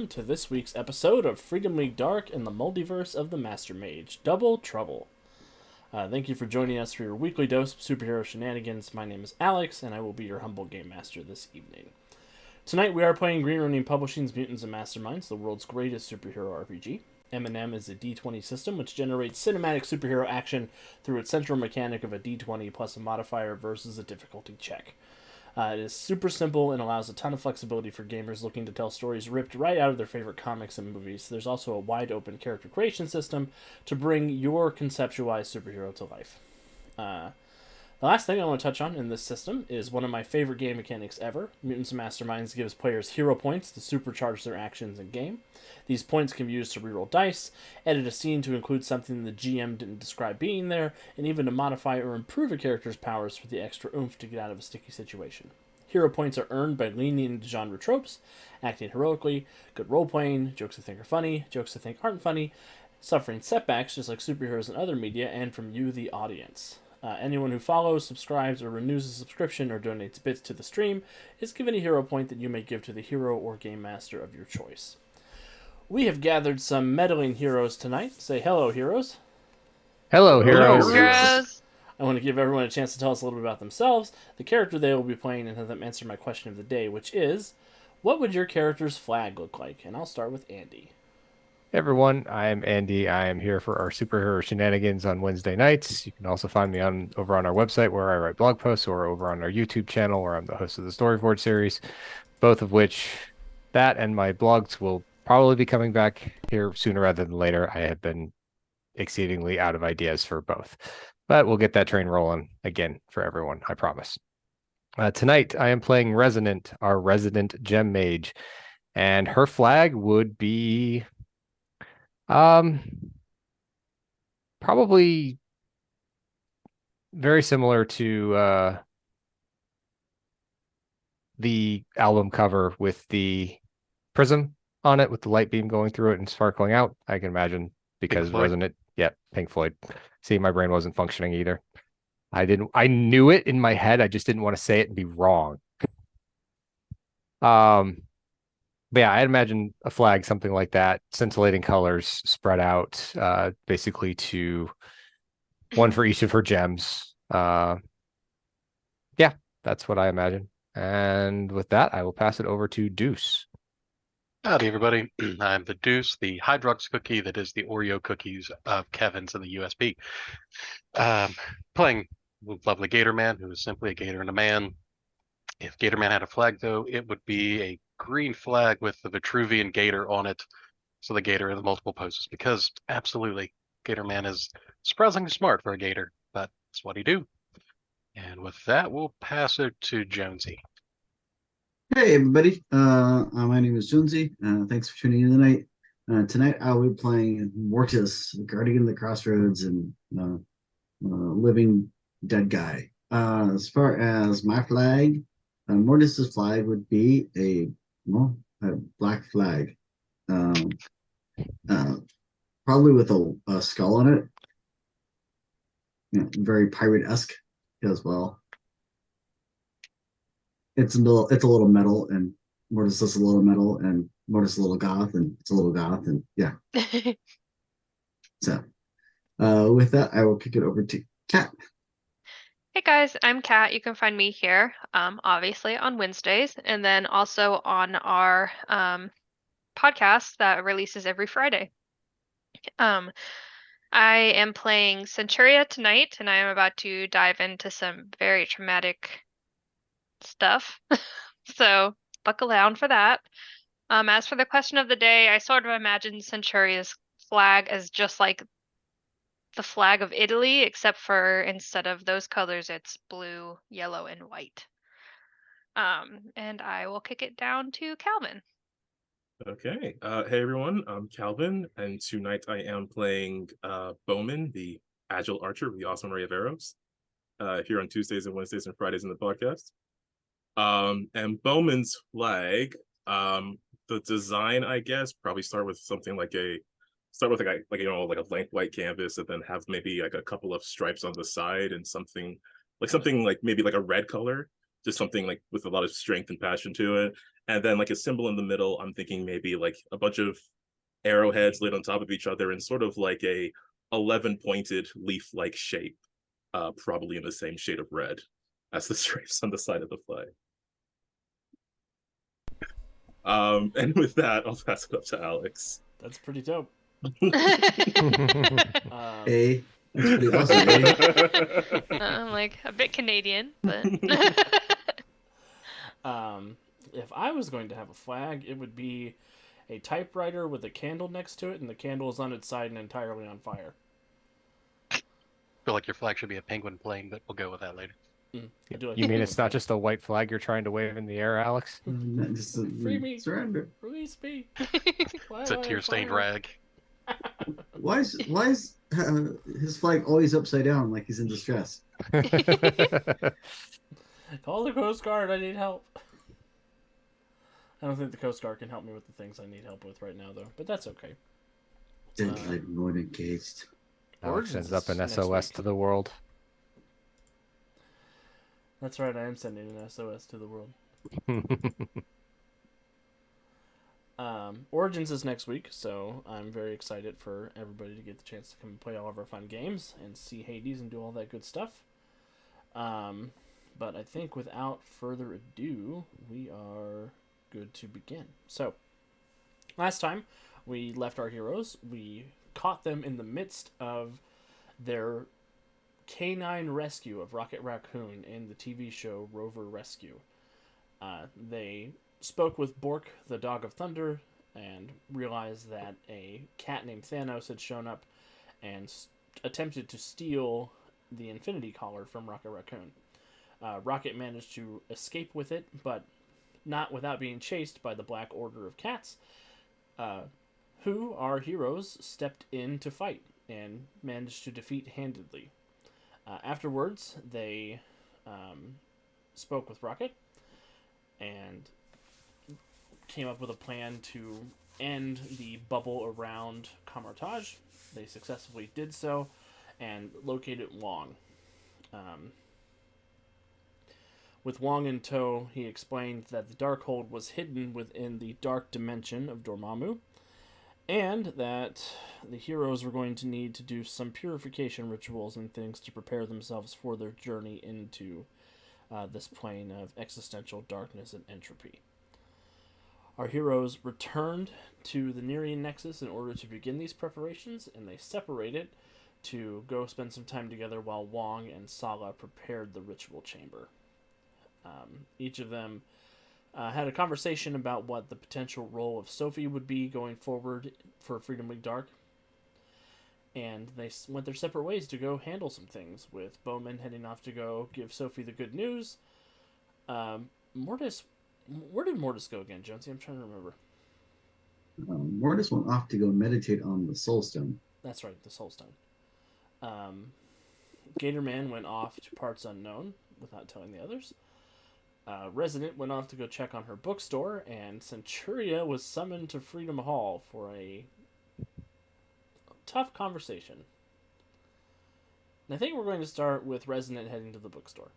To this week's episode of Freedom League Dark and the Multiverse of the Master Mage, Double Trouble. Thank you for joining us for your weekly dose of superhero shenanigans. My name is Alex, and I will be your humble game master this evening. Tonight we are playing Green Ronin Publishing's Mutants and Masterminds, the world's greatest superhero RPG. M&M is a D20 system which generates cinematic superhero action through its central mechanic of a D20 plus a modifier versus a difficulty check. It is super simple and allows a ton of flexibility for gamers looking to tell stories ripped right out of their favorite comics and movies. There's also a wide open character creation system to bring your conceptualized superhero to life. The last thing I want to touch on in this system is one of my favorite game mechanics ever. Mutants and Masterminds gives players hero points to supercharge their actions in game. These points can be used to reroll dice, edit a scene to include something the GM didn't describe being there, and even to modify or improve a character's powers for the extra oomph to get out of a sticky situation. Hero points are earned by leaning into genre tropes, acting heroically, good role playing, jokes I think are funny, jokes I think aren't funny, suffering setbacks just like superheroes in other media, and from you, the audience. Anyone who follows, subscribes, or renews a subscription or donates bits to the stream is given a hero point that you may give to the hero or game master of your choice. We have gathered some meddling heroes tonight. Say hello, heroes. Hello, Hello, heroes. heroes. I want to give everyone a chance to tell us a little bit about themselves, the character they will be playing, and have them answer my question of the day, which is, what would your character's flag look like? And I'll start with Andy. Hey everyone, I am Andy. I am here for our superhero shenanigans on Wednesday nights. You can also find me over on our website where I write blog posts, or over on our YouTube channel where I'm the host of the Storyboard series, both of which, that and my blogs, will probably be coming back here sooner rather than later. I have been exceedingly out of ideas for both, but we'll get that train rolling again for everyone, I promise. Tonight, I am playing Resonant, our resident gem mage, and her flag would be um, probably very similar to the album cover with the prism on it with the light beam going through it and sparkling out. I can imagine because Resonant, yeah, Pink Floyd. See, my brain wasn't functioning either. I knew it in my head. I just didn't want to say it and be wrong. But yeah, I'd imagine a flag, something like that, scintillating colors spread out, basically to one for each of her gems. Yeah, that's what I imagine. And with that, I will pass it over to Deuce. Howdy, everybody. I'm the Deuce, the Hydrox cookie that is the Oreo cookies of Kevin's in the USB. Playing lovely Gator Man, who is simply a gator and a man. If Gator Man had a flag, though, it would be a green flag with the Vitruvian gator on it. So the gator has multiple poses, because absolutely, Gator Man is surprisingly smart for a gator, but that's what he do. And with that, we'll pass it to Jonesy. Hey everybody, my name is Jonesy. Thanks for tuning in tonight. Tonight I'll be playing Mortis, Guardian of the Crossroads, and living dead guy. As far as my flag, Mortis's flag would be a black flag, probably with a skull on it. Very pirate-esque as well. It's a little metal, and Mortis is a little metal, and Mortis is a little goth, and it's a little goth, and yeah. So, with that, I will kick it over to Kat. Hey guys, I'm Kat. You can find me here, obviously on Wednesdays, and then also on our podcast that releases every Friday. I am playing Centuria tonight, and I am about to dive into some very traumatic stuff. So buckle down for that. As for the question of the day, I sort of imagine Centuria's flag as just like the flag of Italy, except for instead of those colors, it's blue, yellow, and white. And I will kick it down to Calvin. Okay. Hey everyone, I'm Calvin, and tonight I am playing Bowman, the agile archer with the awesome array of arrows, here on Tuesdays and Wednesdays and Fridays in the podcast. And Bowman's flag, the design, I guess, probably start with like a blank white canvas, and then have maybe like a couple of stripes on the side, and something like maybe like a red color just something like with a lot of strength and passion to it. And then like a symbol in the middle, I'm thinking maybe like a bunch of arrowheads laid on top of each other in sort of like a 11 pointed leaf like shape, probably in the same shade of red as the stripes on the side of the flag. And with that, I'll pass it up to Alex. That's pretty dope. Hey, that's pretty awesome, eh? I'm like a bit Canadian, but If I was going to have a flag, it would be a typewriter with a candle next to it, and the candle is on its side and entirely on fire. I feel like your flag should be a penguin plane, but we'll go with that later. I do like You the mean it's penguin not just a white flag you're trying to wave in the air, Alex? Not just Free me. surrender. flag. Release me. Why It's am a I on tear-stained fire? rag. Why is his flag always upside down like he's in distress? Call the Coast Guard. I need help. I don't think the Coast Guard can help me with the things I need help with right now, though. But that's okay. Deadly more engaged. Alex Origins sends up an is next SOS week. to the world. That's right. I am sending an SOS to the world. Origins is next week, so I'm very excited for everybody to get the chance to come and play all of our fun games and see Hades and do all that good stuff. But I think without further ado, we are good to begin. So, last time we left our heroes, we caught them in the midst of their canine rescue of Rocket Raccoon in the TV show Rover Rescue. They spoke with Bork, the Dog of Thunder, and realized that a cat named Thanos had shown up and attempted to steal the Infinity Collar from Rocket Raccoon. Rocket managed to escape with it, but not without being chased by the Black Order of Cats, who, our heroes, stepped in to fight and managed to defeat handedly. Afterwards, they spoke with Rocket and came up with a plan to end the bubble around Camartage. They successfully did so and located Wong. With Wong in tow, he explained that the Darkhold was hidden within the dark dimension of Dormammu, and that the heroes were going to need to do some purification rituals and things to prepare themselves for their journey into this plane of existential darkness and entropy. Our heroes returned to the Nerian Nexus in order to begin these preparations, and they separated to go spend some time together while Wong and Sala prepared the ritual chamber. Each of them had a conversation about what the potential role of Sophie would be going forward for Freedom League Dark. And they went their separate ways to go handle some things, with Bowman heading off to go give Sophie the good news. Mortis, where did Mortis go again, Jonesy? I'm trying to remember. Mortis went off to go meditate on the Soul Stone. That's right, the Soul Stone. Gator Man went off to parts unknown without telling the others. Resident went off to go check on her bookstore, and Centuria was summoned to Freedom Hall for a tough conversation. And I think we're going to start with Resident heading to the bookstore.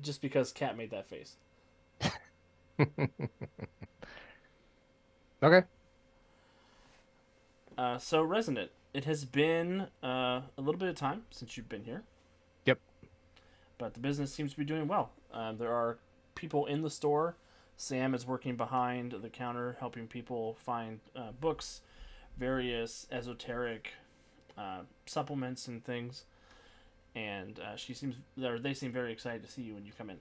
Just because Kat made that face. Okay. So, Resident, it has been a little bit of time since you've been here. Yep. But the business seems to be doing well. There are people in the store. Sam is working behind the counter, helping people find books, various esoteric supplements and things. And they seem very excited to see you when you come in.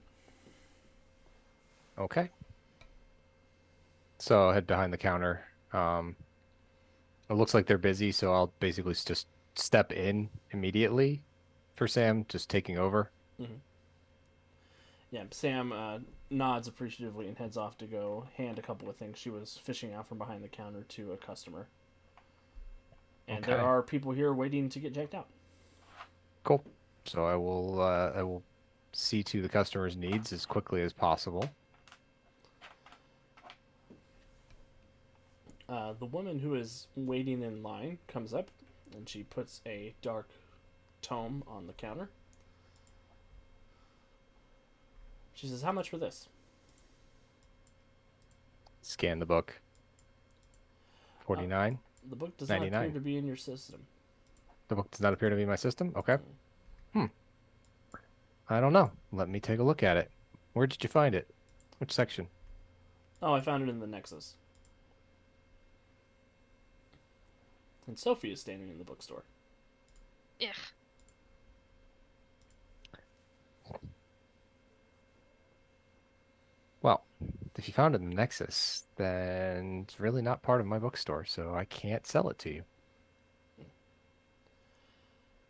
Okay. So I'll head behind the counter. It looks like they're busy, so I'll basically just step in immediately for Sam, just taking over. Mm-hmm. Yeah, Sam nods appreciatively and heads off to go hand a couple of things she was fishing out from behind the counter to a customer. And there Okay. are people here waiting to get checked out. Cool. So I will see to the customer's needs as quickly as possible. The woman who is waiting in line comes up, and she puts a dark tome on the counter. She says, "How much for this?" Scan the book. 49. The book does not appear 99. to be in your system. The book does not appear to be in my system. Okay. I don't know. Let me take a look at it. Where did you find it? Which section? Oh, I found it in the Nexus. And Sophie is standing in the bookstore. Ugh. Well, if you found it in the Nexus, then it's really not part of my bookstore, so I can't sell it to you.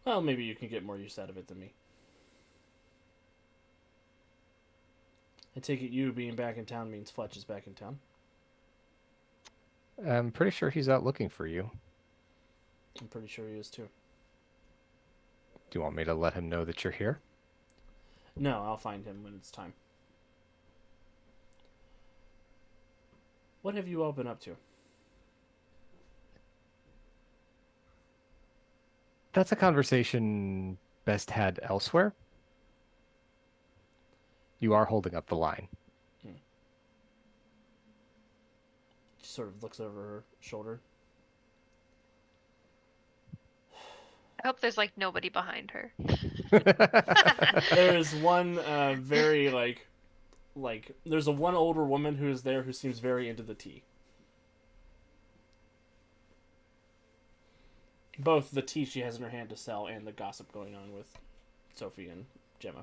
Well, maybe you can get more use out of it than me. I take it you being back in town means Fletch is back in town. I'm pretty sure he's out looking for you. I'm pretty sure he is too. Do you want me to let him know that you're here? No, I'll find him when it's time. What have you all been up to? That's a conversation best had elsewhere. You are holding up the line. She sort of looks over her shoulder. I hope there's like nobody behind her. There is one very like there's a one older woman who is there who seems very into the tea. Both the tea she has in her hand to sell and the gossip going on with Sophie and Gemma.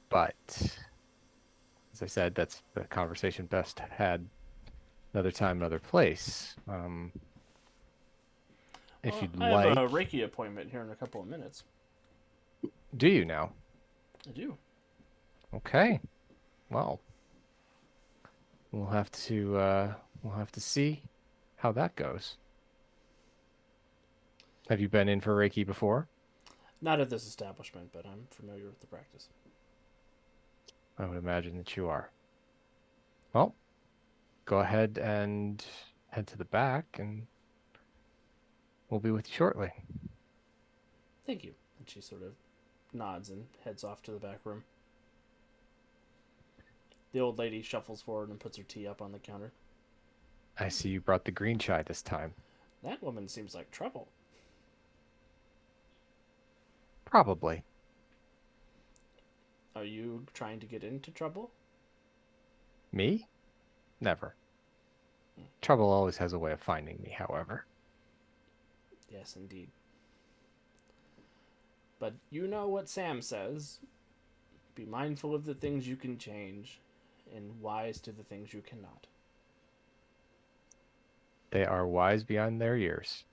But, as I said, that's the conversation best had another time, another place. If Well, you'd I like... have a Reiki appointment here in a couple of minutes. Do you now? I do. Okay. Well, we'll have to see how that goes. Have you been in for Reiki before? Not at this establishment, but I'm familiar with the practice. I would imagine that you are. Well, go ahead and head to the back, and we'll be with you shortly. Thank you. And she sort of nods and heads off to the back room. The old lady shuffles forward and puts her tea up on the counter. I see you brought the green chai this time. That woman seems like trouble. Probably. Are you trying to get into trouble? Me? Never. Trouble always has a way of finding me, however. Yes, indeed. But you know what Sam says. Be mindful of the things you can change, and wise to the things you cannot. They are wise beyond their years.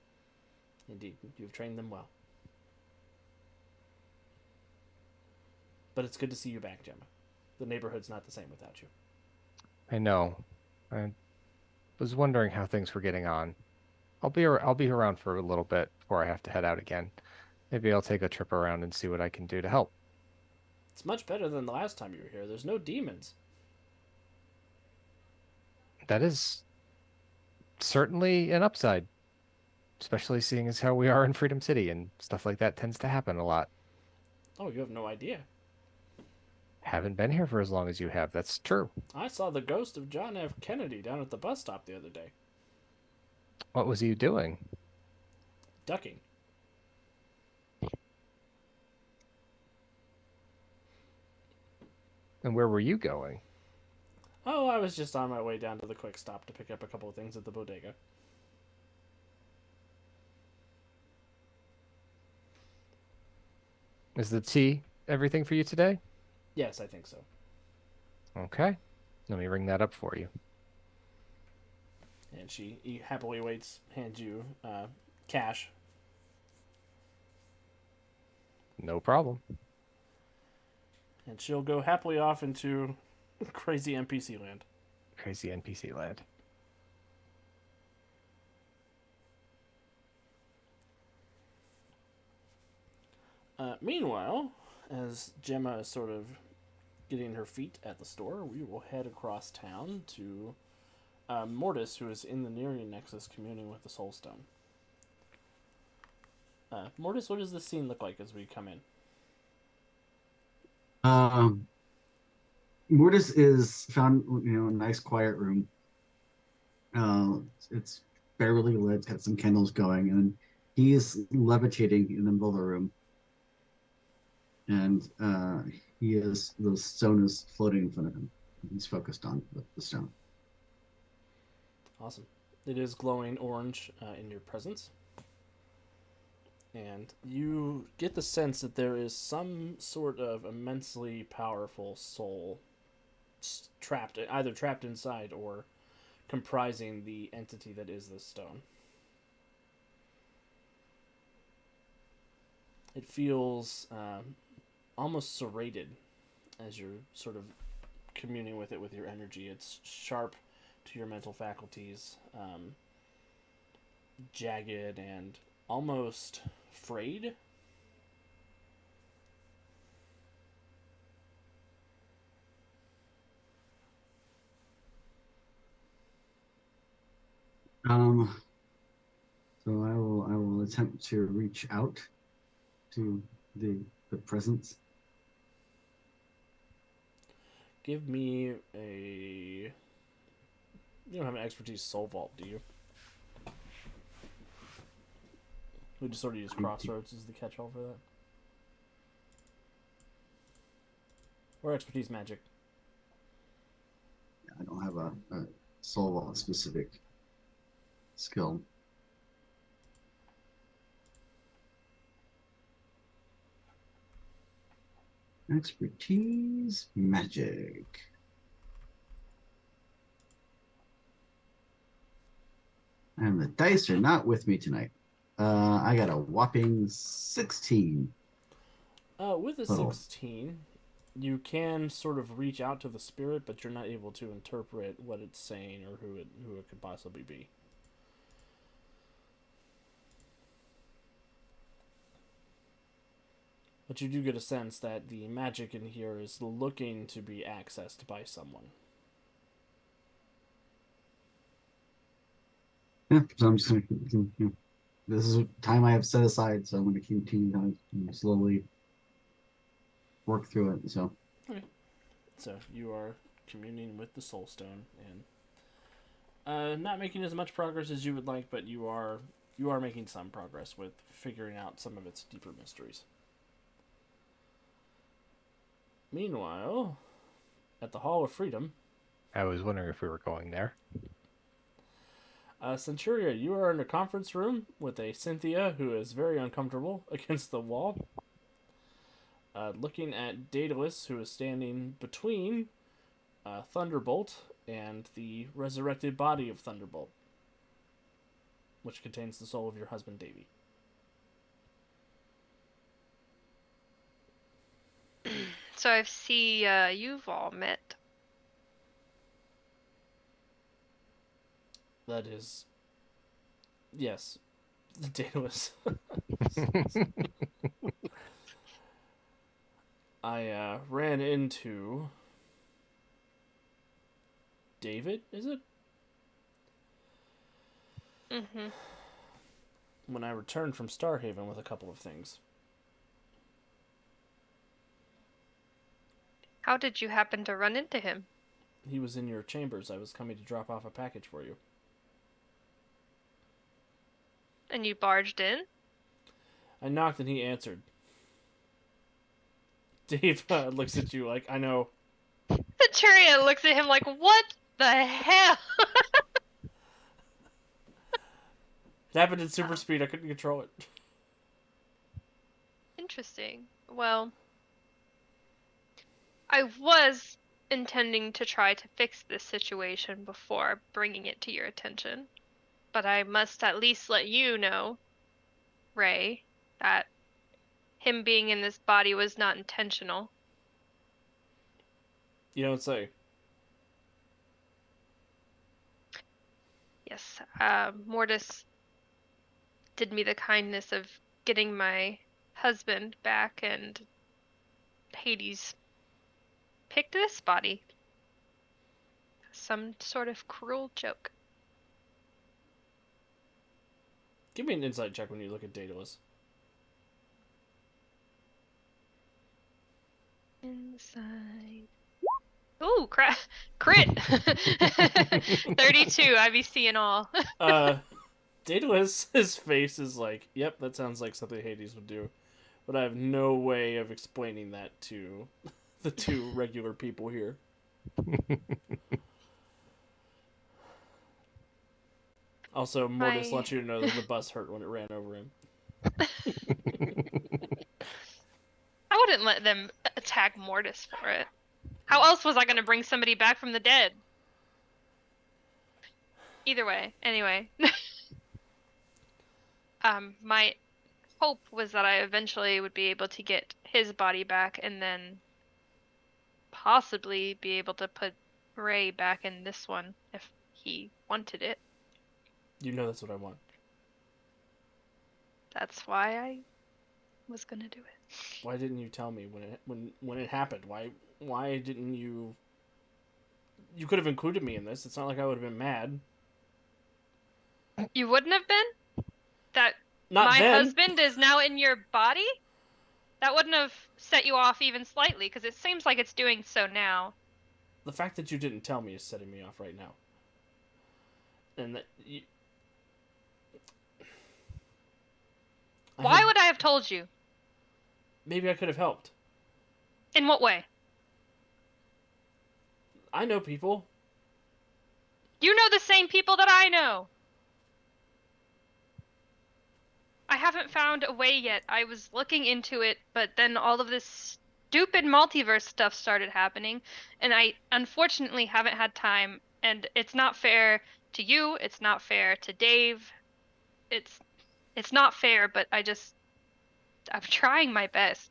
Indeed, you've trained them well. But it's good to see you back, Gemma. The neighborhood's not the same without you. I know. I was wondering how things were getting on. I'll be around for a little bit before I have to head out again. Maybe I'll take a trip around and see what I can do to help. It's much better than the last time you were here. There's no demons. That is certainly an upside, especially seeing as how we are in Freedom City and stuff like that tends to happen a lot. Oh, you have no idea. Haven't been here for as long as you have. That's true. I saw the ghost of John F. Kennedy down at the bus stop the other day. What was he doing? Ducking. And where were you going? Oh, I was just on my way down to the quick stop to pick up a couple of things at the bodega. Is the tea everything for you today? Yes, I think so. Okay. Let me ring that up for you. And she happily waits, hands you cash. No problem. And she'll go happily off into crazy NPC land. Crazy NPC land. Meanwhile, as Gemma is sort of getting her feet at the store, we will head across town to Mortis, who is in the Nerian Nexus communing with the Soul Stone. Mortis, what does this scene look like as we come in? Mortis is found, a nice quiet room. It's barely lit, it's got some candles going, and he is levitating in the middle of the room. And the stone is floating in front of him. He's focused on the stone. Awesome. It is glowing orange in your presence. And you get the sense that there is some sort of immensely powerful soul either trapped inside or comprising the entity that is this stone. It feels almost serrated as you're sort of communing with it with your energy. It's sharp to your mental faculties, jagged and almost frayed. So I will attempt to reach out to the presence. Give me a... You don't have an expertise soul vault, do you? We just sort of use crossroads as the catch-all for that. Or expertise magic. I don't have a soul vault specific skill. Expertise magic. And the dice are not with me tonight. I got a whopping 16. With a Oh. 16, you can sort of reach out to the spirit, but you're not able to interpret what it's saying or who it could possibly be. But you do get a sense that the magic in here is looking to be accessed by someone. Yeah, so I'm just gonna, this is time I have set aside, so I'm going to continue to slowly work through it. So you are communing with the Soul Stone and not making as much progress as you would like, but you are making some progress with figuring out some of its deeper mysteries. Meanwhile, at the Hall of Freedom, I was wondering if we were going there. Centuria, you are in a conference room with a Cynthia who is very uncomfortable against the wall, looking at Daedalus, who is standing between Thunderbolt and the resurrected body of Thunderbolt, which contains the soul of your husband, Davy. So I see you've all met. That is... Yes. Daedalus. I ran into... David, is it? Mm-hmm. When I returned from Starhaven with a couple of things. How did you happen to run into him? He was in your chambers. I was coming to drop off a package for you. And you barged in? I knocked and he answered. Dave looks at you like, I know. Centurion looks at him like, what the hell? It happened in super speed. I couldn't control it. Interesting. Well, I was intending to try to fix this situation before bringing it to your attention. But I must at least let you know, Ray, that him being in this body was not intentional. You don't say. Yes, Mortis did me the kindness of getting my husband back, and Hades picked this body. some sort of cruel joke. Give me an insight check when you look at Daedalus. Inside. Ooh, crit! 32, IBC and all. Daedalus, his face is like, yep, that sounds like something Hades would do. But I have no way of explaining that to the two regular people here. Also, Mortis lets you know that the bus hurt when it ran over him. I wouldn't let them attack Mortis for it. How else was I going to bring somebody back from the dead? Either way, anyway. My hope was that I eventually would be able to get his body back and then possibly be able to put Ray back in this one if he wanted it. You know that's what I want. That's why I was gonna do it. Why didn't you tell me when it happened? Why didn't you? You could have included me in this. It's not like I would have been mad. You wouldn't have been? That Not my then. husband is now in your body? That wouldn't have set you off even slightly, because it seems like it's doing so now. The fact that you didn't tell me is setting me off right now. And that you... Why would I have told you? Maybe I could have helped. In what way? I know people. You know the same people that I know. I haven't found a way yet. I was looking into it, but then all of this stupid multiverse stuff started happening, and I unfortunately haven't had time, and it's not fair to you, it's not fair to Dave. It's not fair, but I'm trying my best.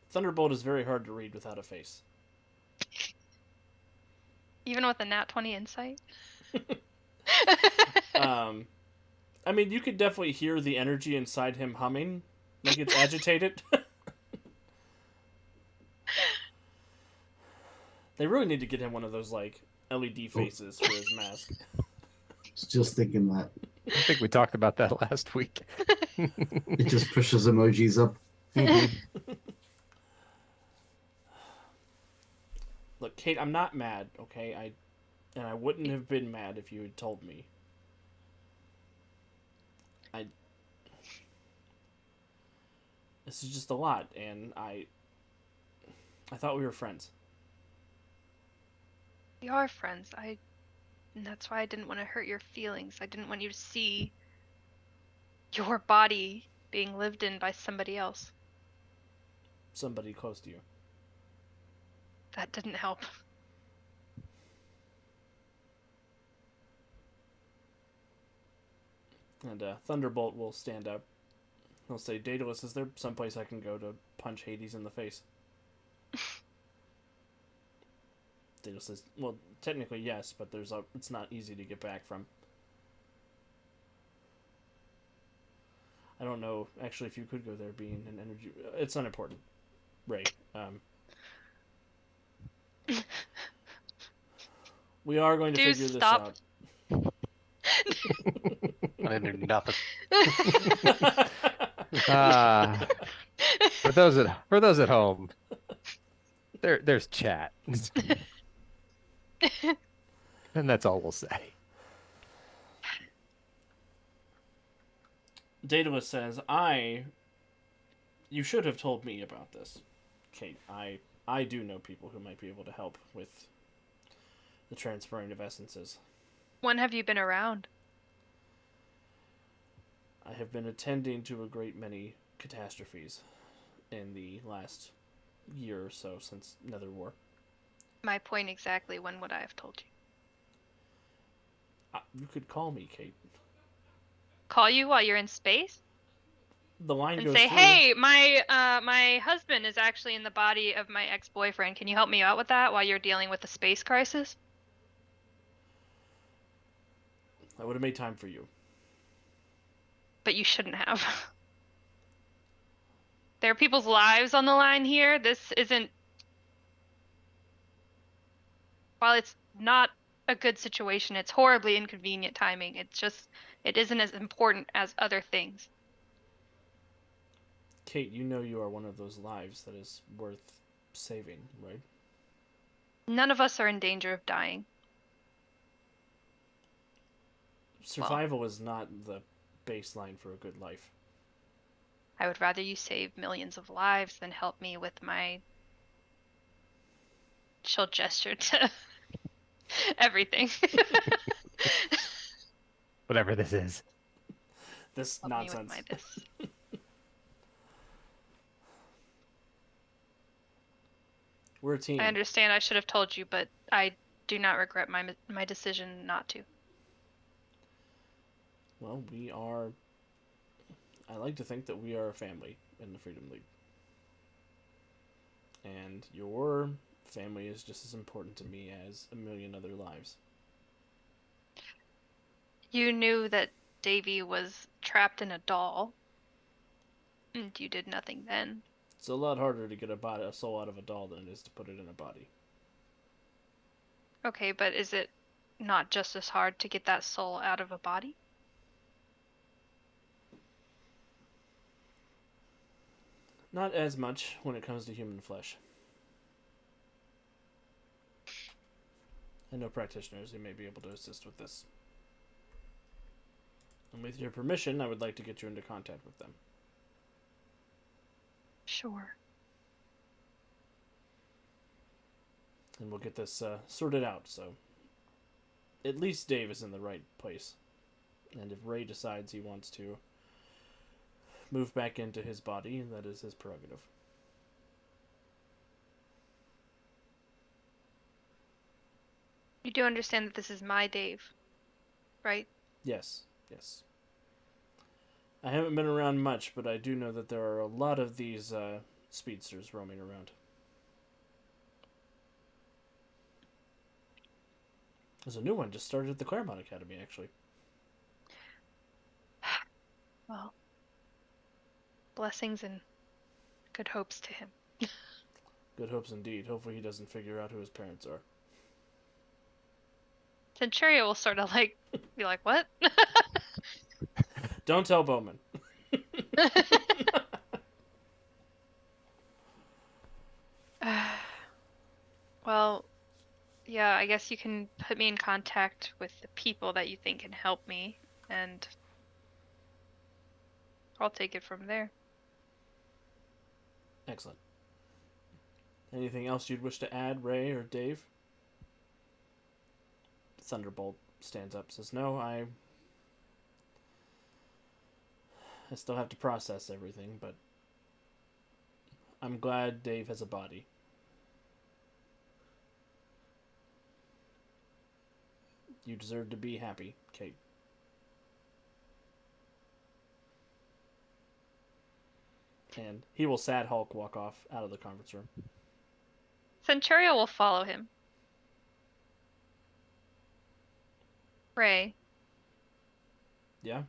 Thunderbolt is very hard to read without a face. Even with a nat 20 insight? I mean, you could definitely hear the energy inside him humming, like it's agitated. They really need to get him one of those, like, LED faces for his mask. Just thinking that. I think we talked about that last week. It just pushes emojis up. Look, Kate, I'm not mad, okay? I wouldn't have been mad if you had told me. This is just a lot, and I thought we were friends. We are friends. And that's why I didn't want to hurt your feelings. I didn't want you to see your body being lived in by somebody else. Somebody close to you. That didn't help. And Thunderbolt will stand up. He'll say, Daedalus, is there someplace I can go to punch Hades in the face? Daedalus says, well, technically yes, but it's not easy to get back from. I don't know, actually, if you could go there being an energy... It's unimportant. Ray. We are going to figure this out. I didn't do nothing. For those at home, there's chat, and that's all we'll say. Daedalus says, you should have told me about this, Kate. I do know people who might be able to help with the transferring of essences. When have you been around? I have been attending to a great many catastrophes in the last year or so since Nether War. My point exactly, when would I have told you? You could call me, Kate. Call you while you're in space? The line And goes say, through. hey, my husband is actually in the body of my ex-boyfriend. Can you help me out with that while you're dealing with the space crisis? I would have made time for you. But you shouldn't have. There are people's lives on the line here. This isn't, while it's not a good situation, it's horribly inconvenient timing. It isn't as important as other things. Kate, you know you are one of those lives that is worth saving, right? None of us are in danger of dying. Survival is not the baseline for a good life. I would rather you save millions of lives than help me with my. She'll gesture to everything. Whatever this is. This Help me with nonsense. my this. We're a team. I understand I should have told you, but I do not regret my decision not to. Well, we are. I like to think that we are a family in the Freedom League. And your family is just as important to me as a million other lives. You knew that Davy was trapped in a doll, and you did nothing then. It's a lot harder to get a soul out of a doll than it is to put it in a body. Okay, but is it not just as hard to get that soul out of a body? Not as much when it comes to human flesh. I know practitioners who may be able to assist with this. And with your permission, I would like to get you into contact with them. Sure. And we'll get this sorted out, so at least Dave is in the right place. And if Ray decides he wants to move back into his body, that is his prerogative. You do understand that this is my Dave, right? Yes, yes. I haven't been around much, but I do know that there are a lot of these speedsters roaming around. There's a new one just started at the Claremont Academy, actually. Well, blessings and good hopes to him. Good hopes indeed. Hopefully he doesn't figure out who his parents are. Centuria will sort of like be like, what? Don't tell Bowman. Well, yeah, I guess you can put me in contact with the people that you think can help me, and I'll take it from there. Excellent. Anything else you'd wish to add, Ray or Dave? Thunderbolt stands up, says, no, I still have to process everything, but I'm glad Dave has a body. You deserve to be happy, Kate. And he will sad Hulk walk off out of the conference room. Centuria will follow him. Ray, Yeah?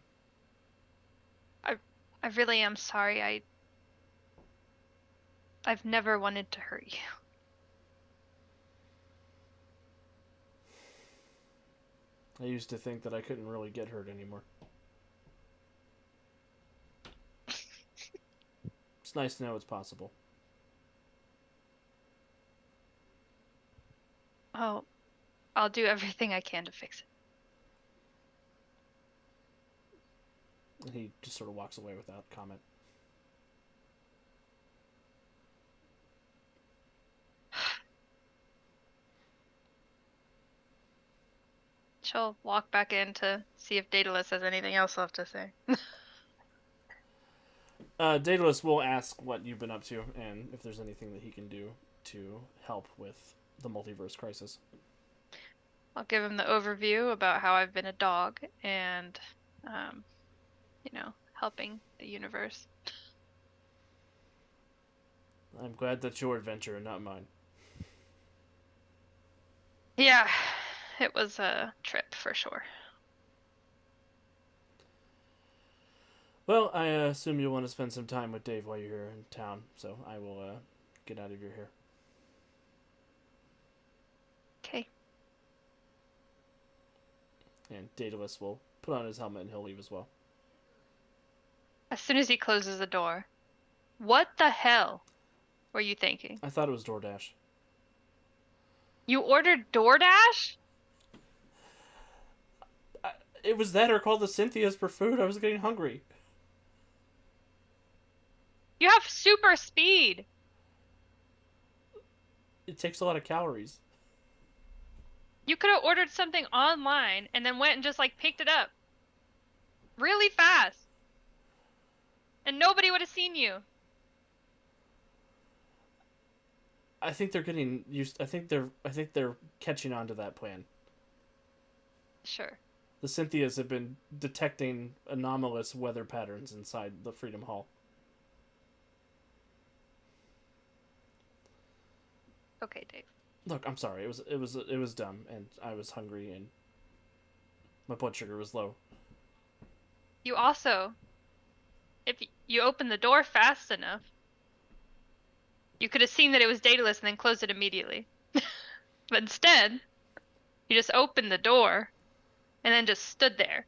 I really am sorry. I've never wanted to hurt you. I used to think that I couldn't really get hurt anymore. It's nice to know it's possible. Oh, I'll do everything I can to fix it. And he just sort of walks away without comment. She'll walk back in to see if Daedalus has anything else left to say. Daedalus will ask what you've been up to and if there's anything that he can do to help with the multiverse crisis. I'll give him the overview about how I've been a dog and, helping the universe. I'm glad that's your adventure and not mine. Yeah, it was a trip for sure. Well, I assume you want to spend some time with Dave while you're here in town, so I will get out of your hair. Okay. And Daedalus will put on his helmet and he'll leave as well. As soon as he closes the door, what the hell were you thinking? I thought it was DoorDash. You ordered DoorDash? It was that or called the Cynthia's for food. I was getting hungry. You have super speed. It takes a lot of calories. You could have ordered something online and then went and just like picked it up really fast. And nobody would have seen you. I think they're getting used. I think they're catching on to that plan. Sure. The Cynthias have been detecting anomalous weather patterns inside the Freedom Hall. Okay, Dave. Look, I'm sorry. It was dumb, and I was hungry, and my blood sugar was low. You also, if you opened the door fast enough, you could have seen that it was Daedalus and then closed it immediately. But instead, you just opened the door and then just stood there.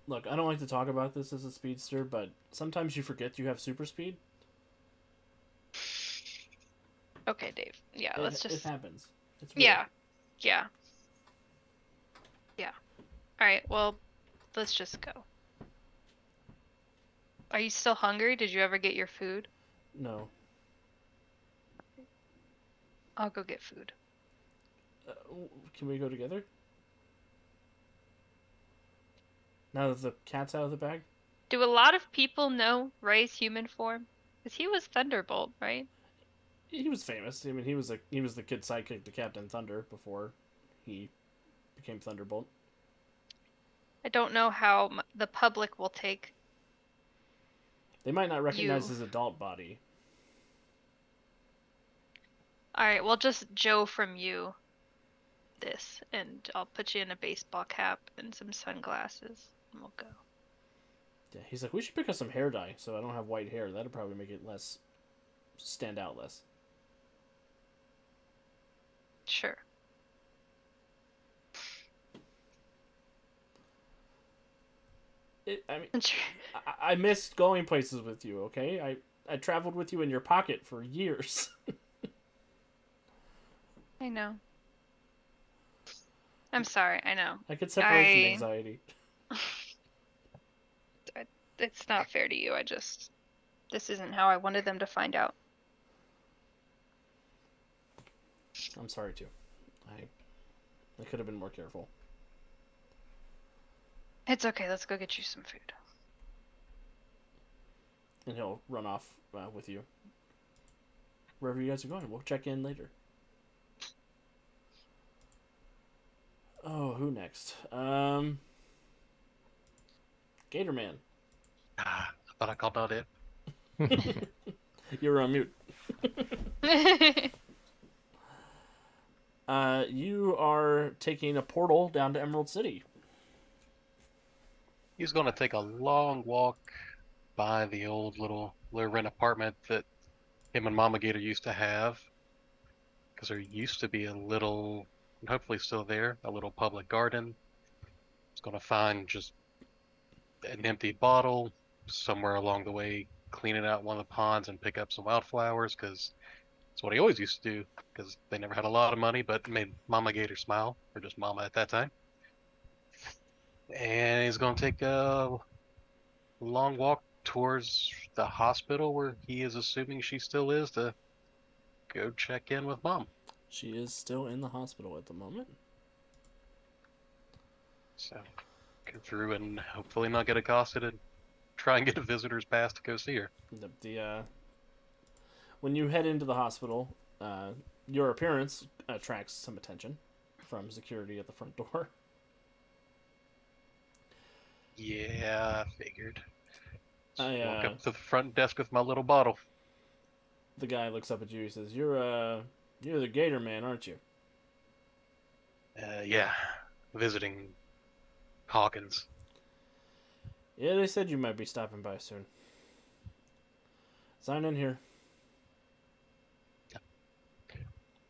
Look, I don't like to talk about this as a speedster, but sometimes you forget you have super speed. Okay, Dave. Yeah, let's It just. happens. It's weird. Yeah. Yeah. Yeah. Alright, well, let's just go. Are you still hungry? Did you ever get your food? No. I'll go get food. Can we go together? Now that the cat's out of the bag? Do a lot of people know Ray's human form? Because he was Thunderbolt, right? He was famous. I mean, he was the kid sidekick to Captain Thunder before he became Thunderbolt. I don't know how the public will take. They might not recognize You. his adult body. Alright, well, just Joe from you this, and I'll put you in a baseball cap and some sunglasses, and we'll go. Yeah, he's like, we should pick up some hair dye so I don't have white hair. That'd probably make it less stand out less. Sure. I mean, I missed going places with you. Okay, I traveled with you in your pocket for years. I know. I'm sorry, I know. I get separation anxiety. It's not fair to you. This isn't how I wanted them to find out. I'm sorry too. I could have been more careful. It's okay, let's go get you some food. And he'll run off with you. Wherever you guys are going, we'll check in later. Oh, who next? Gatorman. I thought I called out it. You're on mute. You are taking a portal down to Emerald City. He's going to take a long walk by the old little rent apartment that him and Mama Gator used to have. Because there used to be a little, and hopefully still there, a little public garden. He's going to find just an empty bottle somewhere along the way, cleaning out one of the ponds and pick up some wildflowers, because it's what he always used to do, because they never had a lot of money, but made Mama Gator smile, or just Mama at that time. And he's going to take a long walk towards the hospital where he is assuming she still is, to go check in with Mom. She is still in the hospital at the moment. So, go through and hopefully not get accosted and try and get a visitor's pass to go see her. When you head into the hospital, your appearance attracts some attention from security at the front door. Yeah, I figured. I, Walk up to the front desk with my little bottle. The guy looks up at you. He says, "You're the Gator Man, aren't you?" Yeah, visiting Hawkins. Yeah, they said you might be stopping by soon. Sign in here.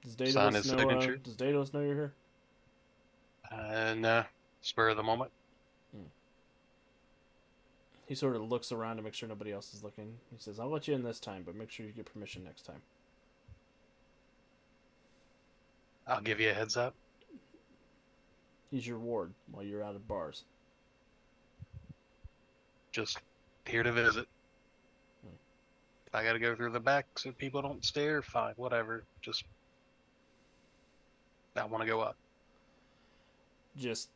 Does Sign Daedalus his know? signature. Does Daedalus know you're here? And spur of the moment. He sort of looks around to make sure nobody else is looking. He says, "I'll let you in this time, but make sure you get permission next time." I'll give you a heads up. He's your ward while you're out of bars. Just here to visit. If I gotta go through the back so people don't stare, fine, whatever. Just I want to go up. Just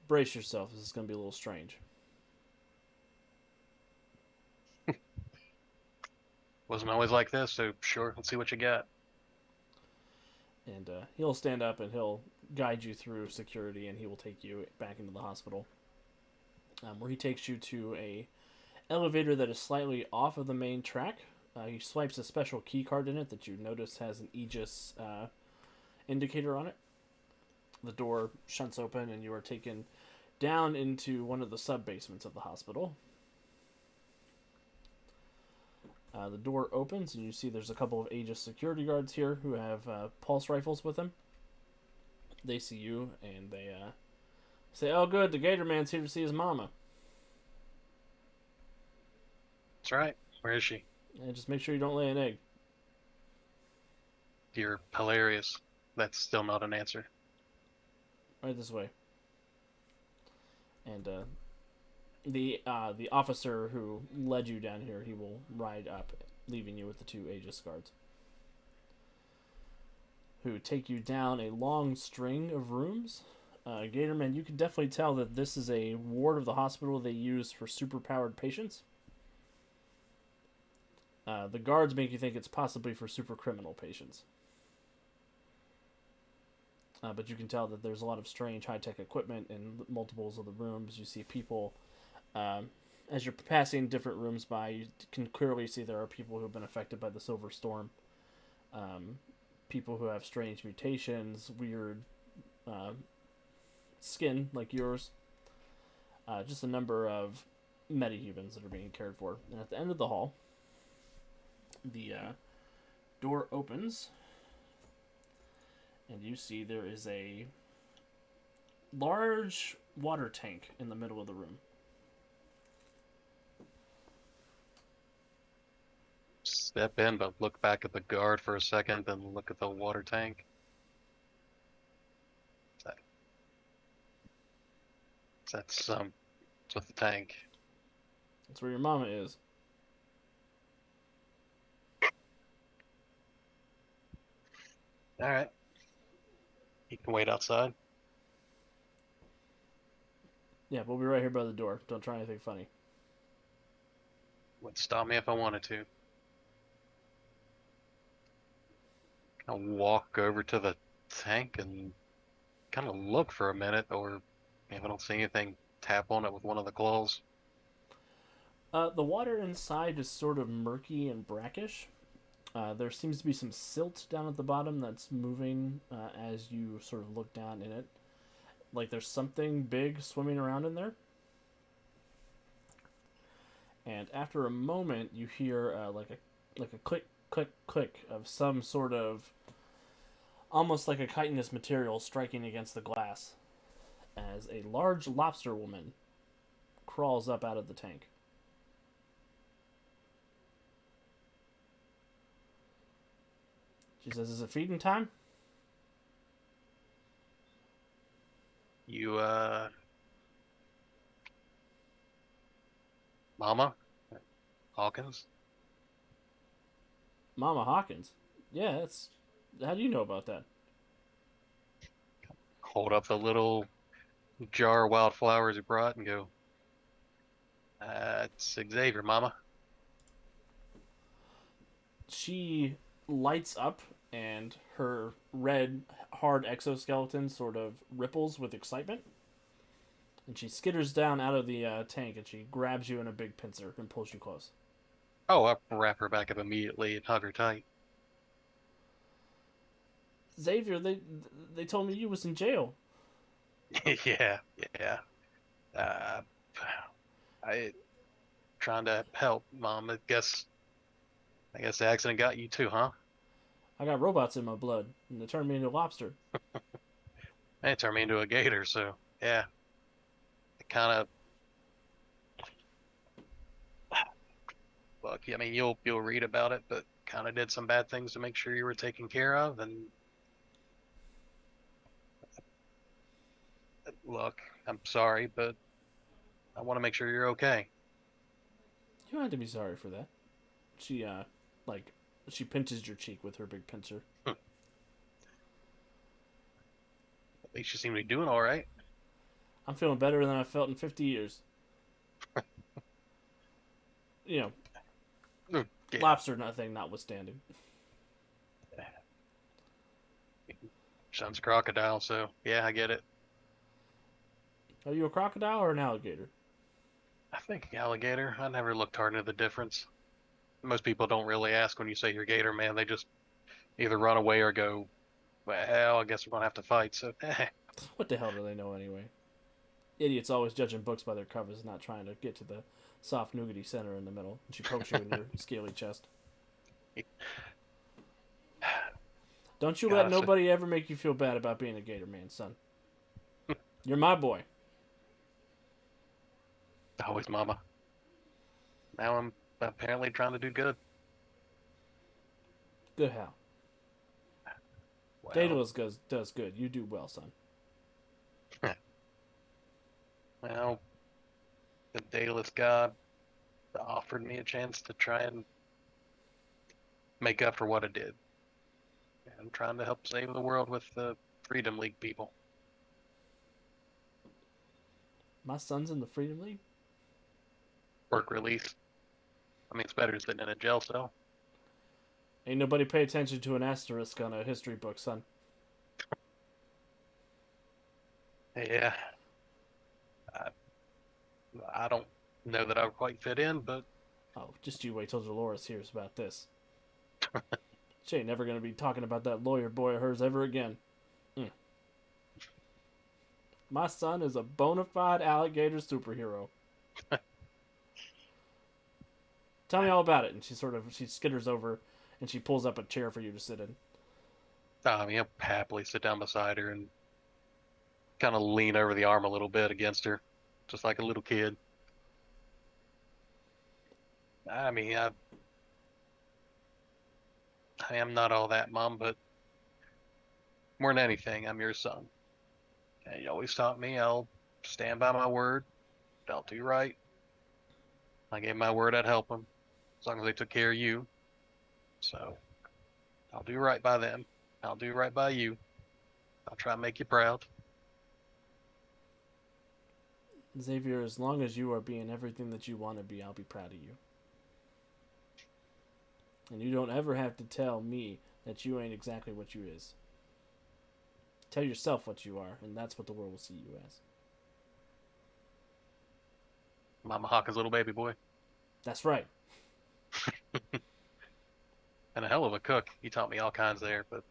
brace yourself. This is going to be a little strange. Wasn't always like this, so sure, let's see what you got. And he'll stand up and he'll guide you through security, and he will take you back into the hospital, where he takes you to a elevator that is slightly off of the main track. He swipes a special key card in it that you notice has an Aegis indicator on it. The door shunts open, and you are taken down into one of the sub-basements of the hospital. The door opens, and you see there's a couple of Aegis security guards here who have pulse rifles with them. They see you, and they say, "Oh, good, the Gator Man's here to see his mama." That's right. Where is she? And just make sure you don't lay an egg. You're hilarious. That's still not an answer. Right this way. And the officer who led you down here, he will ride up, leaving you with the two Aegis guards, who take you down a long string of rooms. Gatorman, you can definitely tell that this is a ward of the hospital they use for superpowered patients. The guards make you think it's possibly for super criminal patients. But you can tell that there's a lot of strange high-tech equipment in multiples of the rooms. You see people, as you're passing different rooms by, you can clearly see there are people who have been affected by the Silver Storm. People who have strange mutations, weird skin like yours. Just a number of metahumans that are being cared for. And at the end of the hall, the door opens, and you see there is a large water tank in the middle of the room. Step in, but look back at the guard for a second, then look at the water tank. That's with the tank. That's where your mama is. All right. You can wait outside. Yeah, we'll be right here by the door. Don't try anything funny. Wouldn't stop me if I wanted to. I'll walk over to the tank and kind of look for a minute, or if I don't see anything, tap on it with one of the claws. The water inside is sort of murky and brackish. There seems to be some silt down at the bottom that's moving as you sort of look down in it. Like there's something big swimming around in there. And after a moment, you hear like a click, click, click of some sort of almost like a chitinous material striking against the glass as a large lobster woman crawls up out of the tank. She says, "Is it feeding time?" You, Mama? Hawkins? Mama Hawkins? Yeah, that's... How do you know about that? Hold up the little jar of wildflowers you brought and go, it's Xavier, Mama. She lights up, and her red, hard exoskeleton sort of ripples with excitement. And she skitters down out of the tank, and she grabs you in a big pincer and pulls you close. Oh, I'll wrap her back up immediately and hug her tight. Xavier, they told me you was in jail. Yeah. Uh, I trying to help, Mom. I guess the accident got you too, huh? I got robots in my blood, and they turned me into a lobster. It turned me into a gator, so yeah. It kind of look. I mean, you'll read about it, but kind of did some bad things to make sure you were taken care of. And look, I'm sorry, but I want to make sure you're okay. You don't have to be sorry for that. She, like, she pinches your cheek with her big pincher. At least you seem to be doing all right. I'm feeling better than I felt in 50 years. You know, Yeah. lobster nothing notwithstanding. Son's a crocodile, so yeah, I get it. Are you a crocodile or an alligator? I think alligator. I never looked hard into the difference. Most people don't really ask when you say you're gator, man. They just either run away or go, well, I guess we're gonna have to fight. So, What the hell do they know anyway? Idiots always judging books by their covers, not trying to get to the soft nougaty center in the middle. And she pokes you in your scaly chest. Don't you let Gosh, nobody ever make you feel bad about being a gator man, son. You're my boy. always mama. Now I'm apparently trying to do good. Good how. Well, Daedalus does good. You do well, son. well, the Daedalus god offered me a chance to try and make up for what I did. I'm trying to help save the world with the Freedom League people. My son's in the Freedom League? Work release. I mean, it's better than sitting in a jail cell. Ain't nobody pay attention to an asterisk on a history book, son. Yeah. I don't know that I would quite fit in, but Oh, just you wait till Dolores hears about this. She ain't never gonna be talking about that lawyer boy of hers ever again. My son is a bona fide alligator superhero. Tell me all about it. And she skitters over and she pulls up a chair for you to sit in. I mean, I'll happily sit down beside her and kind of lean over the arm a little bit against her, just like a little kid. I mean, I am not all that, Mom, but more than anything, I'm your son. And you always taught me I'll stand by my word. I'll do right. I gave my word I'd help them, as long as they took care of you. So, I'll do right by them. I'll do right by you. I'll try and make you proud. Xavier, as long as you are being everything that you want to be, I'll be proud of you. And you don't ever have to tell me that you ain't exactly what you is. Tell yourself what you are, and that's what the world will see you as. Mama Hawk is little baby boy. That's right. And a hell of a cook. He taught me all kinds there, but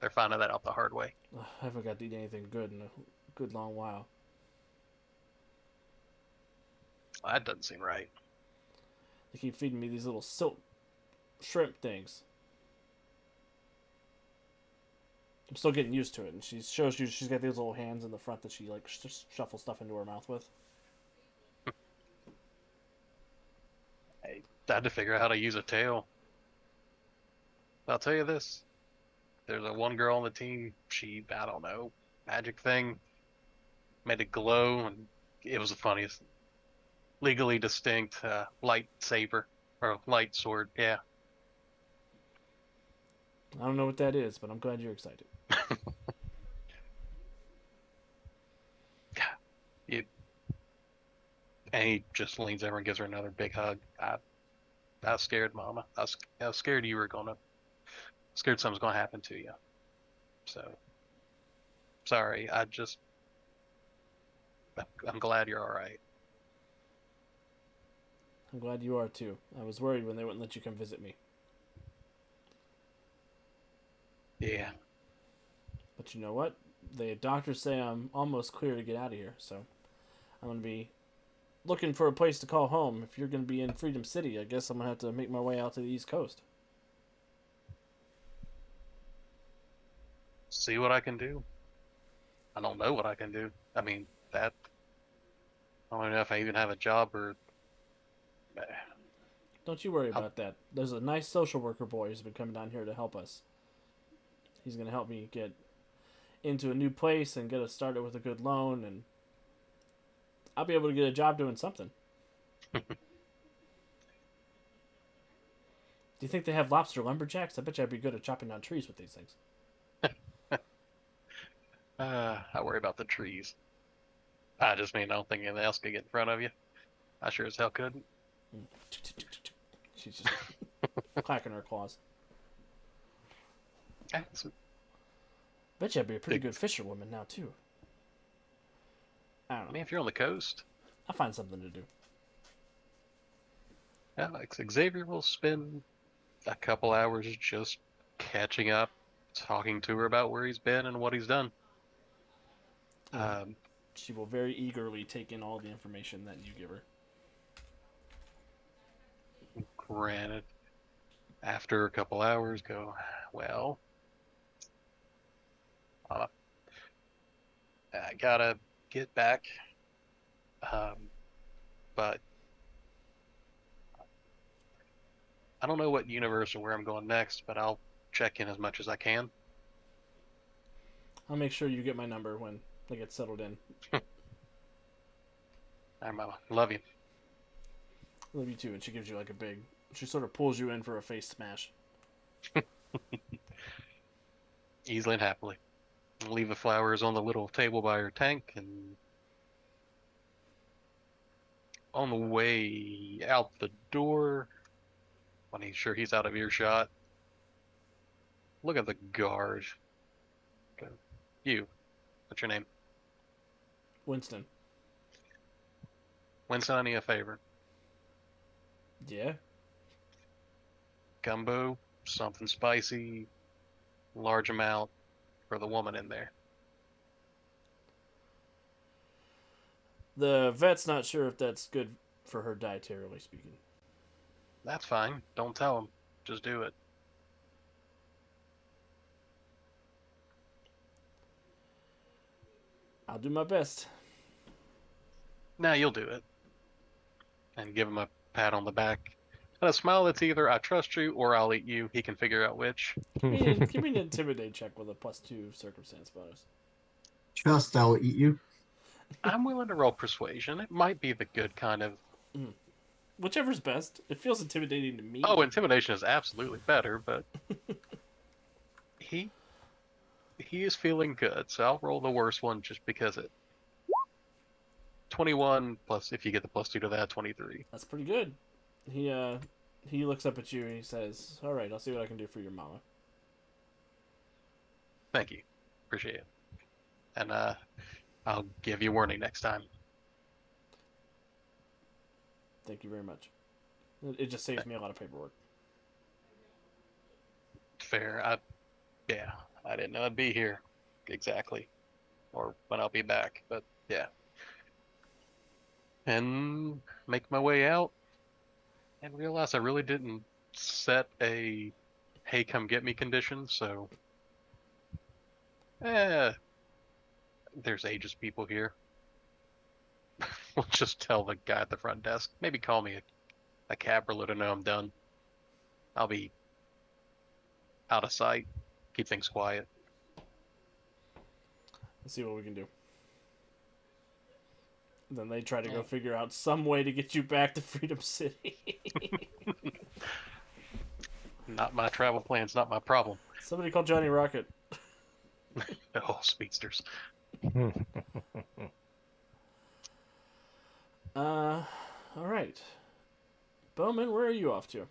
they're finding that out the hard way. Ugh, I haven't got to eat anything good in a good long while. Well, that doesn't seem right. They keep feeding me these little silk shrimp things. I'm still getting used to it, and she shows you she's got these little hands in the front that she like shuffles stuff into her mouth with. I had to figure out how to use a tail. I'll tell you this. There's a one girl on the team, I don't know, magic thing, made it glow, and it was the funniest. Legally distinct lightsaber, or light sword, yeah. I don't know what that is, but I'm glad you're excited. And he just leans over and gives her another big hug. I was scared, Mama. I was scared scared something's gonna happen to you. So, sorry. I'm glad you're all right. I'm glad you are too. I was worried when they wouldn't let you come visit me. Yeah. But you know what? The doctors say I'm almost clear to get out of here, so I'm gonna be looking for a place to call home. If you're gonna be in Freedom City, I guess I'm gonna have to make my way out to the East Coast. See what I can do. I don't know what I can do. I mean, that. I don't know if I even have a job or. Don't you worry I'll- about that. There's a nice social worker boy who's been coming down here to help us. He's gonna help me get into a new place and get us started with a good loan, and I'll be able to get a job doing something. Do you think they have lobster lumberjacks? I bet you I'd be good at chopping down trees with these things. I worry about the trees. I just mean I don't think anything else could get in front of you. I sure as hell couldn't. She's just clacking her claws. Bet you I'd be a pretty good fisherwoman now too. I don't I know. mean, if you're on the coast, I'll find something to do. Alex Xavier will spend a couple hours just catching up, talking to her about where he's been and what he's done. She will very eagerly take in all the information that you give her. Granted, after a couple hours, go, well, I gotta get back. But I don't know what universe or where I'm going next, but I'll check in as much as I can. I'll make sure you get my number when I get settled in. Love you. Love you too. And she gives you like a big. She sort of pulls you in for a face smash. Easily and happily. Leave the flowers on the little table by her tank, and on the way out the door, when he's sure he's out of earshot, look at the guard. Go, you, what's your name? Winston. Winston, I need a favor. Yeah. Gumbo, something spicy, large amount for the woman in there. The vet's not sure if that's good for her dietarily speaking. That's fine. Don't tell him. Just do it. I'll do my best. Nah, you'll do it. And give him a pat on the back. And a smile that's either I trust you or I'll eat you. He can figure out which. Give me an intimidate check with a +2 circumstance bonus. Trust I'll eat you. I'm willing to roll persuasion. It might be the good kind of. Whichever's best. It feels intimidating to me. Oh, intimidation is absolutely better, but he is feeling good, so I'll roll the worst one just because it. 21 plus, if you get the +2 to that, 23. That's pretty good. He looks up at you and he says, "All right, I'll see what I can do for your mama." Thank you. Appreciate it. And I'll give you warning next time. Thank you very much. It just saves me a lot of paperwork. Fair. I didn't know I'd be here exactly, or when I'll be back. But yeah, and make my way out, and realize I really didn't set a "hey, come get me" condition. So, there's ageist people here. We'll just tell the guy at the front desk. Maybe call me a cab to know I'm done. I'll be out of sight. Keep things quiet. Let's see what we can do. Then they try to go figure out some way to get you back to Freedom City. Not my travel plans, not my problem. Somebody call Johnny Rocket. Oh, speedsters. All right. Bowman, where are you off to?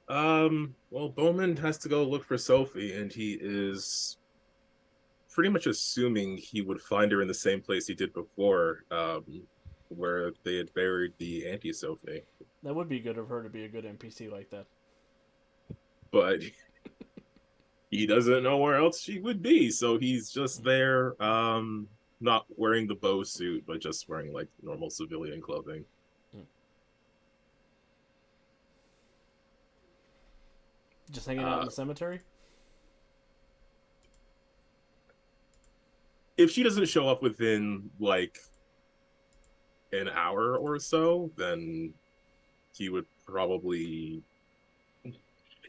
Well, Bowman has to go look for Sophie, and he is pretty much assuming he would find her in the same place he did before, where they had buried the anti-Sophie. That would be good of her to be a good NPC like that. But he doesn't know where else she would be, so he's just there, not wearing the bow suit, but just wearing like normal civilian clothing. Just hanging out in the cemetery? If she doesn't show up within like an hour or so, then he would probably.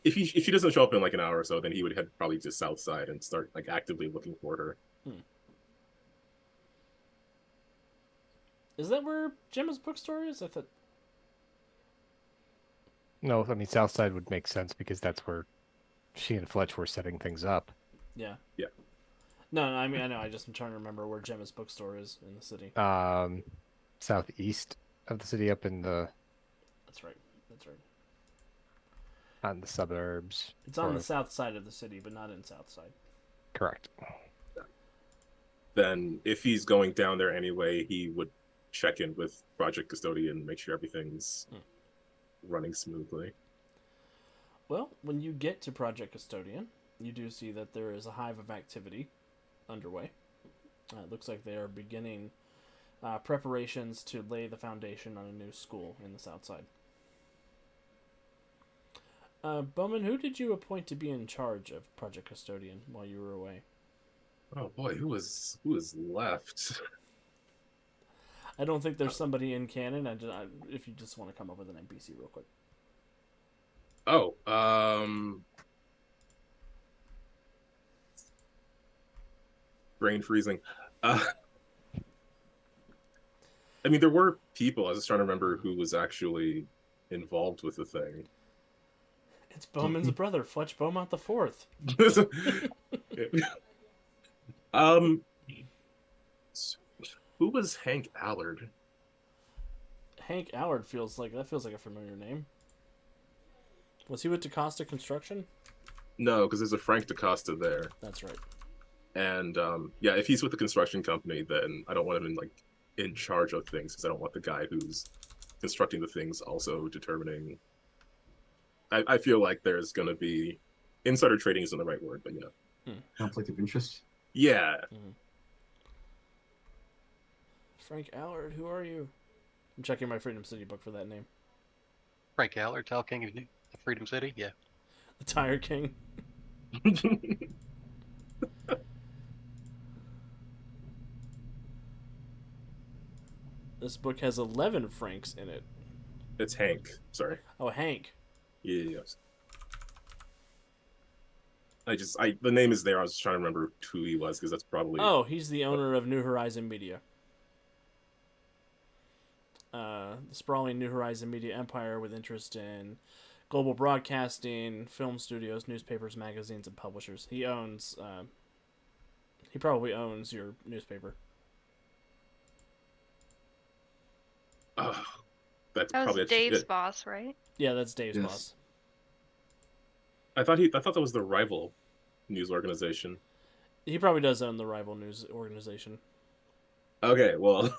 If she doesn't show up in like an hour or so, then he would head probably to South Side and start like actively looking for her. Is that where Gemma's bookstore is? I thought. No, I mean Southside would make sense because that's where she and Fletch were setting things up. Yeah. Yeah. No, I mean I know. I just am trying to remember where Gemma's bookstore is in the city. Southeast of the city, up in the. That's right. That's right. Not in the suburbs. It's on or- the south side of the city, but not in Southside. Correct. Then if he's going down there anyway, he would check in with Project Custodian, make sure everything's running smoothly. Well, when you get to Project Custodian, you do see that there is a hive of activity underway. It looks like they are beginning preparations to lay the foundation on a new school in the south side. Bowman, who did you appoint to be in charge of Project Custodian while you were away? Oh boy, who was left? I don't think there's somebody in canon. If you just want to come up with an NPC real quick. Oh, brain freezing. I mean, there were people. I was just trying to remember who was actually involved with the thing. It's Bowman's brother, Fletch Beaumont the Fourth. Who was Hank Allard? Hank Allard feels like a familiar name. Was he with DaCosta Construction? No, because there's a Frank DaCosta there. That's right. And yeah, if he's with the construction company, then I don't want him in charge of things, because I don't want the guy who's constructing the things also determining. I feel like there's going to be insider trading isn't the right word, but yeah. Conflict of interest. Yeah. Frank Allard, who are you? I'm checking my Freedom City book for that name. Frank Allard, Tall King of Freedom City. Yeah. The Tire King. This book has 11 Franks in it. It's Hank. Sorry. Oh, Hank. Yes. The name is there. I was just trying to remember who he was, because that's probably. Oh, he's the owner of New Horizon Media. The sprawling New Horizon Media empire with interest in global broadcasting, film studios, newspapers, magazines, and publishers. He owns. He probably owns your newspaper. That's That probably was Dave's boss, right? Yeah, that's Dave's Yes. boss. I thought that was the rival news organization. He probably does own the rival news organization. Okay, well.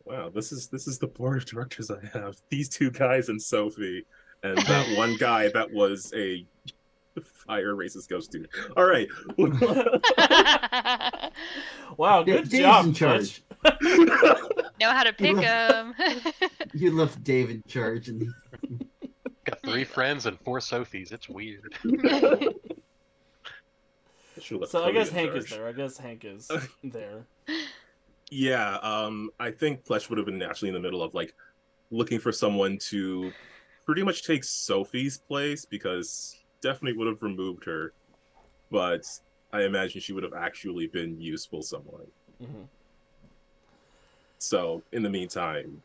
Wow, this is the board of directors I have. These two guys and Sophie, and that one guy that was a fire racist ghost dude. All right. Wow, Yeah, good Dave's job, in charge. Know how to pick them. You left Dave in charge, and Got 3 friends and 4 Sophies. It's weird. So I guess Hank is there. I guess Hank is there. Yeah, I think Fletch would have been naturally in the middle of like looking for someone to pretty much take Sophie's place, because definitely would have removed her, but I imagine she would have actually been useful somewhat. Mm-hmm. So in the meantime,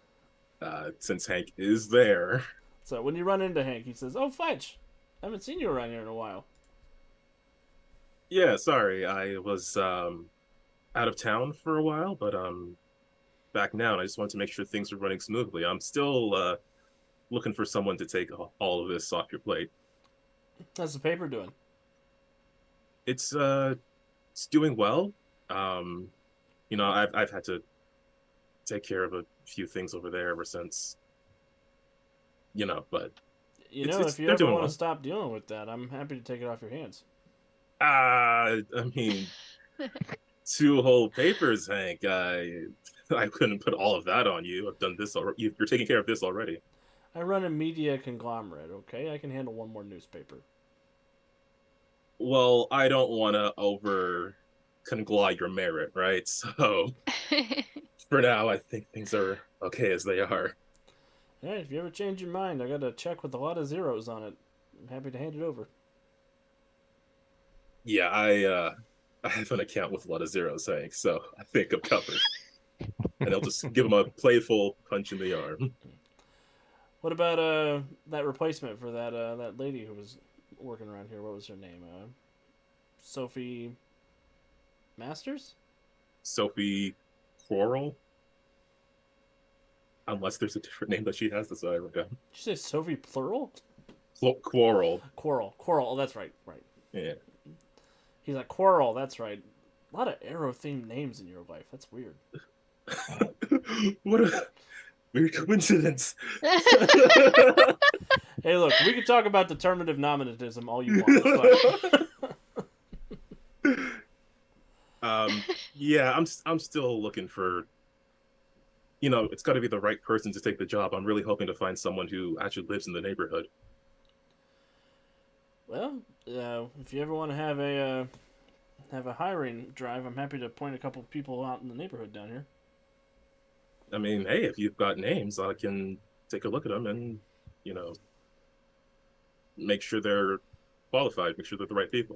since Hank is there, So when you run into Hank, he says, "Oh, Fletch, I haven't seen you around here in a while." yeah, sorry, I was out of town for a while, but back now, and I just wanted to make sure things are running smoothly. I'm still looking for someone to take all of this off your plate. How's the paper doing? It's doing well. You know, I've had to take care of a few things over there ever since. You know, but You know, if you they're ever doing want well. to stop dealing with that, I'm happy to take it off your hands. I mean, 2 whole papers, Hank. I couldn't put all of that on you. I've done this already. You're taking care of this already. I run a media conglomerate, okay? I can handle one more newspaper. Well, I don't want to over conglide your merit, right? So for now, I think things are okay as they are. Alright, if you ever change your mind, I got a check with a lot of zeros on it. I'm happy to hand it over. Yeah, I have an account with a lot of zeros, Hank, so I think I'm covered. And I'll just give him a playful punch in the arm. What about that replacement for that lady who was working around here? What was her name? Sophie Masters? Sophie Quarrel? Unless there's a different name that she has, that's what I wrote down. Did you say Sophie plural? Quarrel. Quarrel. Oh, that's right. Right. Yeah. He's like, Quarrel, that's right. A lot of arrow-themed names in your life. That's weird. What a weird coincidence. Hey, look, we can talk about determinative nominatism all you want, but... Yeah, I'm still looking for, it's got to be the right person to take the job. I'm really hoping to find someone who actually lives in the neighborhood. Well, if you ever want to have a hiring drive, I'm happy to point a couple of people out in the neighborhood down here. I mean, hey, if you've got names, I can take a look at them and, make sure they're qualified, make sure they're the right people.